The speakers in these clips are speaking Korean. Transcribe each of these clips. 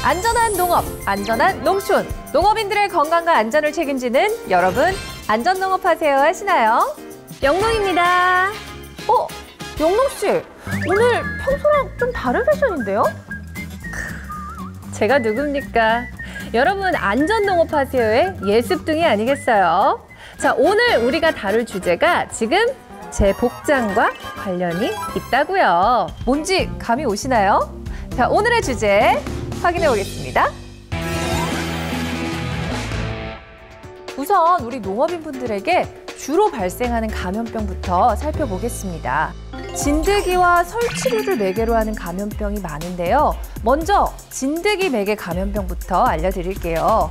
안전한 농업, 안전한 농촌. 농업인들의 건강과 안전을 책임지는 여러분, 안전농업하세요 하시나요? 영농입니다. 영농씨, 오늘 평소랑 좀 다른 패션인데요? 제가 누굽니까? 여러분, 안전농업하세요의 예습둥이 아니겠어요? 자, 오늘 우리가 다룰 주제가 지금 제 복장과 관련이 있다고요. 뭔지 감이 오시나요? 자, 오늘의 주제 확인해 보겠습니다. 우선 우리 농업인분들에게 주로 발생하는 감염병부터 살펴보겠습니다. 진드기와 설치류를 매개로 하는 감염병이 많은데요. 먼저 진드기 매개 감염병부터 알려드릴게요.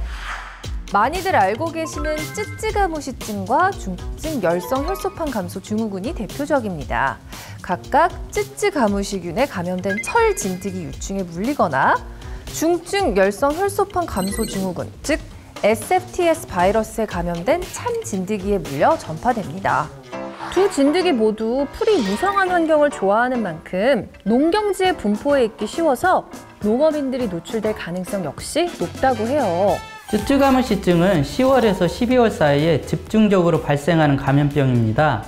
많이들 알고 계시는 쯔쯔가무시증과 중증 열성 혈소판 감소 증후군이 대표적입니다. 각각 쯔쯔가무시균에 감염된 철 진드기 유충에 물리거나 중증 열성 혈소판 감소 증후군, 즉 SFTS 바이러스에 감염된 참 진드기에 물려 전파됩니다. 두 진드기 모두 풀이 무성한 환경을 좋아하는 만큼 농경지의 분포에 있기 쉬워서 농업인들이 노출될 가능성 역시 높다고 해요. 쯔쯔가무시증은 10월에서 12월 사이에 집중적으로 발생하는 감염병입니다.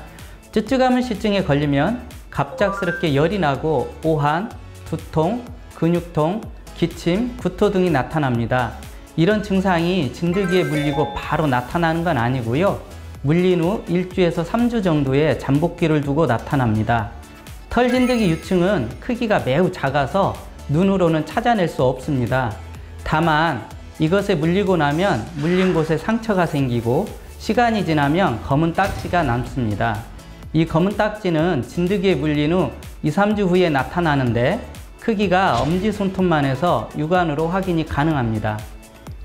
쯔쯔가무시증에 걸리면 갑작스럽게 열이 나고 오한, 두통, 근육통, 기침, 구토 등이 나타납니다. 이런 증상이 진드기에 물리고 바로 나타나는 건 아니고요. 물린 후 1주에서 3주 정도의 잠복기를 두고 나타납니다. 털진드기 유충은 크기가 매우 작아서 눈으로는 찾아낼 수 없습니다. 다만 이것에 물리고 나면 물린 곳에 상처가 생기고 시간이 지나면 검은 딱지가 남습니다. 이 검은 딱지는 진드기에 물린 후 2, 3주 후에 나타나는데 크기가 엄지손톱만 해서 육안으로 확인이 가능합니다.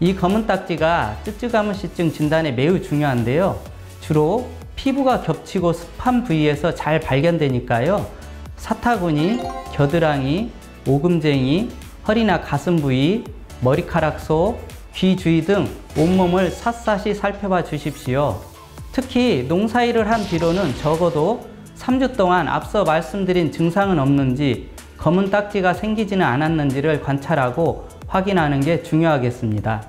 이 검은 딱지가 쯔쯔가무시증 진단에 매우 중요한데요. 주로 피부가 겹치고 습한 부위에서 잘 발견되니까요. 사타구니, 겨드랑이, 오금쟁이, 허리나 가슴 부위, 머리카락 속, 귀 주위 등 온몸을 샅샅이 살펴봐 주십시오. 특히 농사일을 한 뒤로는 적어도 3주 동안 앞서 말씀드린 증상은 없는지, 검은 딱지가 생기지는 않았는지를 관찰하고 확인하는 게 중요하겠습니다.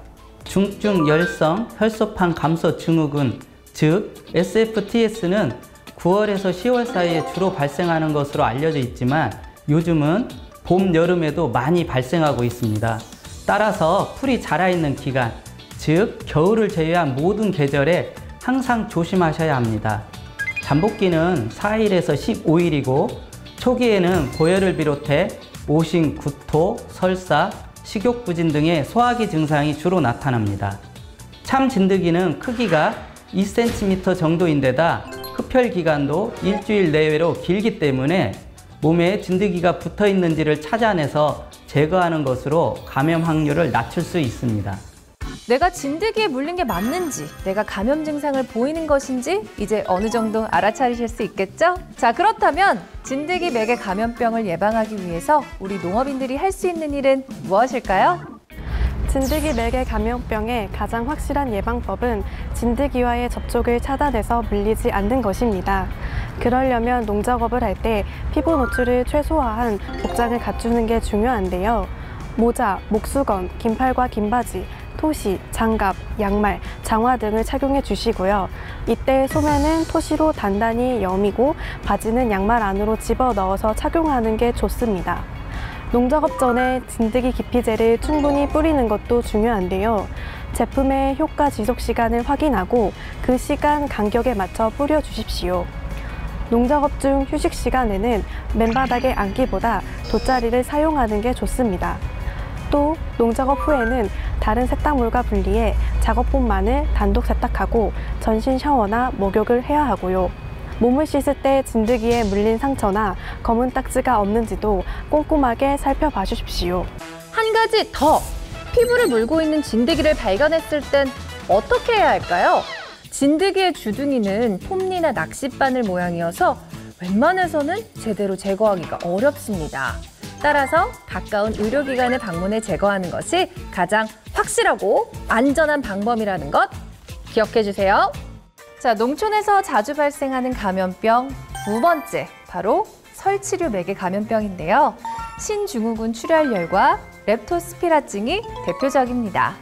중증 열성 혈소판 감소 증후군, 즉 SFTS는 9월에서 10월 사이에 주로 발생하는 것으로 알려져 있지만 요즘은 봄, 여름에도 많이 발생하고 있습니다. 따라서 풀이 자라있는 기간, 즉 겨울을 제외한 모든 계절에 항상 조심하셔야 합니다. 잠복기는 4일에서 15일이고 초기에는 고열을 비롯해 오심, 구토, 설사, 식욕부진 등의 소화기 증상이 주로 나타납니다. 참 진드기는 크기가 2cm 정도인데다 흡혈 기간도 일주일 내외로 길기 때문에 몸에 진드기가 붙어 있는지를 찾아내서 제거하는 것으로 감염 확률을 낮출 수 있습니다. 내가 진드기에 물린 게 맞는지, 내가 감염 증상을 보이는 것인지 이제 어느 정도 알아차리실 수 있겠죠? 자, 그렇다면 진드기 매개 감염병을 예방하기 위해서 우리 농업인들이 할 수 있는 일은 무엇일까요? 진드기 매개 감염병의 가장 확실한 예방법은 진드기와의 접촉을 차단해서 물리지 않는 것입니다. 그러려면 농작업을 할 때 피부 노출을 최소화한 복장을 갖추는 게 중요한데요. 모자, 목수건, 긴팔과 긴바지, 토시, 장갑, 양말, 장화 등을 착용해 주시고요. 이때 소매는 토시로 단단히 여미고 바지는 양말 안으로 집어넣어서 착용하는 게 좋습니다. 농작업 전에 진드기 기피제를 충분히 뿌리는 것도 중요한데요. 제품의 효과 지속 시간을 확인하고 그 시간 간격에 맞춰 뿌려주십시오. 농작업 중 휴식 시간에는 맨바닥에 앉기보다 돗자리를 사용하는 게 좋습니다. 또 농작업 후에는 다른 세탁물과 분리해 작업복만을 단독 세탁하고 전신 샤워나 목욕을 해야 하고요. 몸을 씻을 때 진드기에 물린 상처나 검은 딱지가 없는지도 꼼꼼하게 살펴봐 주십시오. 한 가지 더! 피부를 물고 있는 진드기를 발견했을 땐 어떻게 해야 할까요? 진드기의 주둥이는 폼니나 낚싯바늘 모양이어서 웬만해서는 제대로 제거하기가 어렵습니다. 따라서 가까운 의료기관을 방문해 제거하는 것이 가장 확실하고 안전한 방법이라는 것 기억해 주세요. 자, 농촌에서 자주 발생하는 감염병 두 번째, 바로 설치류 매개 감염병인데요. 신증후군 출혈열과 렙토스피라증이 대표적입니다.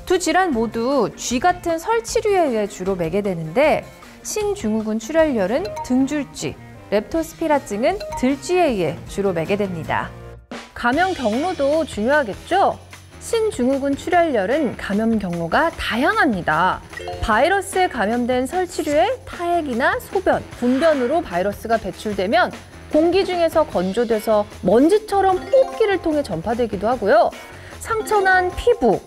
두 질환 모두 쥐 같은 설치류에 의해 주로 매게 되는데 신증후군 출혈열은 등줄쥐, 렙토스피라증은 들쥐에 의해 주로 매게 됩니다. 감염 경로도 중요하겠죠? 신증후군 출혈열은 감염 경로가 다양합니다. 바이러스에 감염된 설치류의 타액이나 소변, 분변으로 바이러스가 배출되면 공기 중에서 건조돼서 먼지처럼 호흡기를 통해 전파되기도 하고요. 상처난 피부,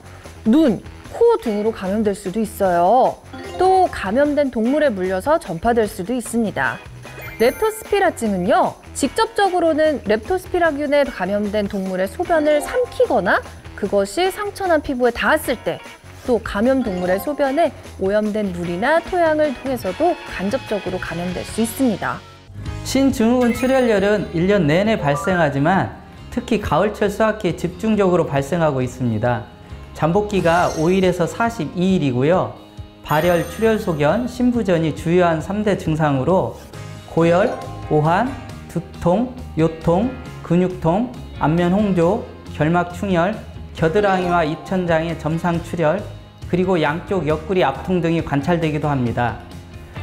눈, 코 등으로 감염될 수도 있어요. 또 감염된 동물에 물려서 전파될 수도 있습니다. 렙토스피라증은요, 직접적으로는 렙토스피라균에 감염된 동물의 소변을 삼키거나 그것이 상처난 피부에 닿았을 때, 또 감염 동물의 소변에 오염된 물이나 토양을 통해서도 간접적으로 감염될 수 있습니다. 신증후군 출혈열은 1년 내내 발생하지만 특히 가을철 수확기에 집중적으로 발생하고 있습니다. 잠복기가 5일에서 42일이고요. 발열, 출혈 소견, 신부전이 주요한 3대 증상으로 고열, 오한, 두통, 요통, 근육통, 안면 홍조, 결막 충혈, 겨드랑이와 입천장의 점상 출혈, 그리고 양쪽 옆구리 압통 등이 관찰되기도 합니다.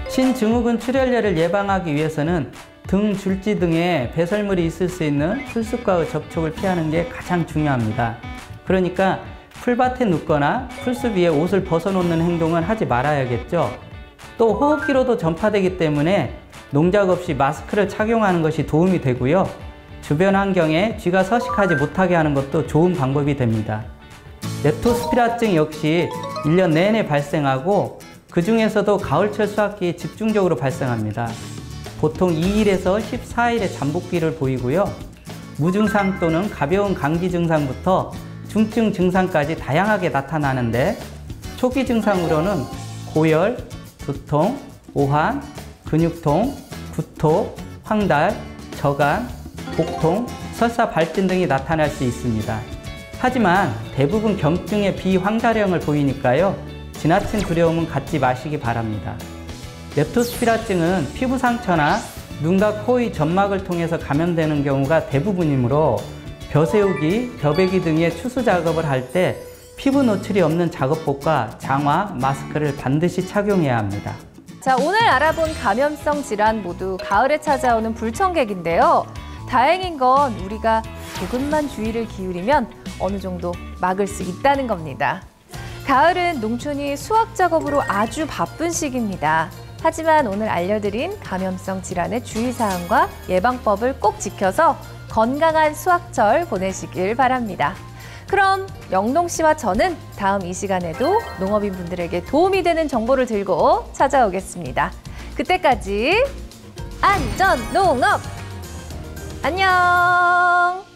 신증후군 출혈열을 예방하기 위해서는 등, 줄지 등에 배설물이 있을 수 있는 풀숲과의 접촉을 피하는 게 가장 중요합니다. 그러니까 풀밭에 눕거나 풀숲 위에 옷을 벗어놓는 행동은 하지 말아야겠죠. 또 호흡기로도 전파되기 때문에 농작 없이 마스크를 착용하는 것이 도움이 되고요. 주변 환경에 쥐가 서식하지 못하게 하는 것도 좋은 방법이 됩니다. 렙토스피라증 역시 1년 내내 발생하고 그 중에서도 가을철 수확기에 집중적으로 발생합니다. 보통 2일에서 14일의 잠복기를 보이고요. 무증상 또는 가벼운 감기 증상부터 중증 증상까지 다양하게 나타나는데 초기 증상으로는 고열, 두통, 오한, 근육통, 구토, 황달, 저간, 복통, 설사, 발진 등이 나타날 수 있습니다. 하지만 대부분 경증의 비황달형을 보이니까요. 지나친 두려움은 갖지 마시기 바랍니다. 렙토스피라증은 피부 상처나 눈과 코의 점막을 통해서 감염되는 경우가 대부분이므로 벼 세우기, 벼베기 등의 추수 작업을 할 때 피부 노출이 없는 작업복과 장화, 마스크를 반드시 착용해야 합니다. 자, 오늘 알아본 감염성 질환 모두 가을에 찾아오는 불청객인데요. 다행인 건 우리가 조금만 주의를 기울이면 어느 정도 막을 수 있다는 겁니다. 가을은 농촌이 수확 작업으로 아주 바쁜 시기입니다. 하지만 오늘 알려드린 감염성 질환의 주의사항과 예방법을 꼭 지켜서 건강한 수확철 보내시길 바랍니다. 그럼 영동 씨와 저는 다음 이 시간에도 농업인분들에게 도움이 되는 정보를 들고 찾아오겠습니다. 그때까지 안전농업! 안녕!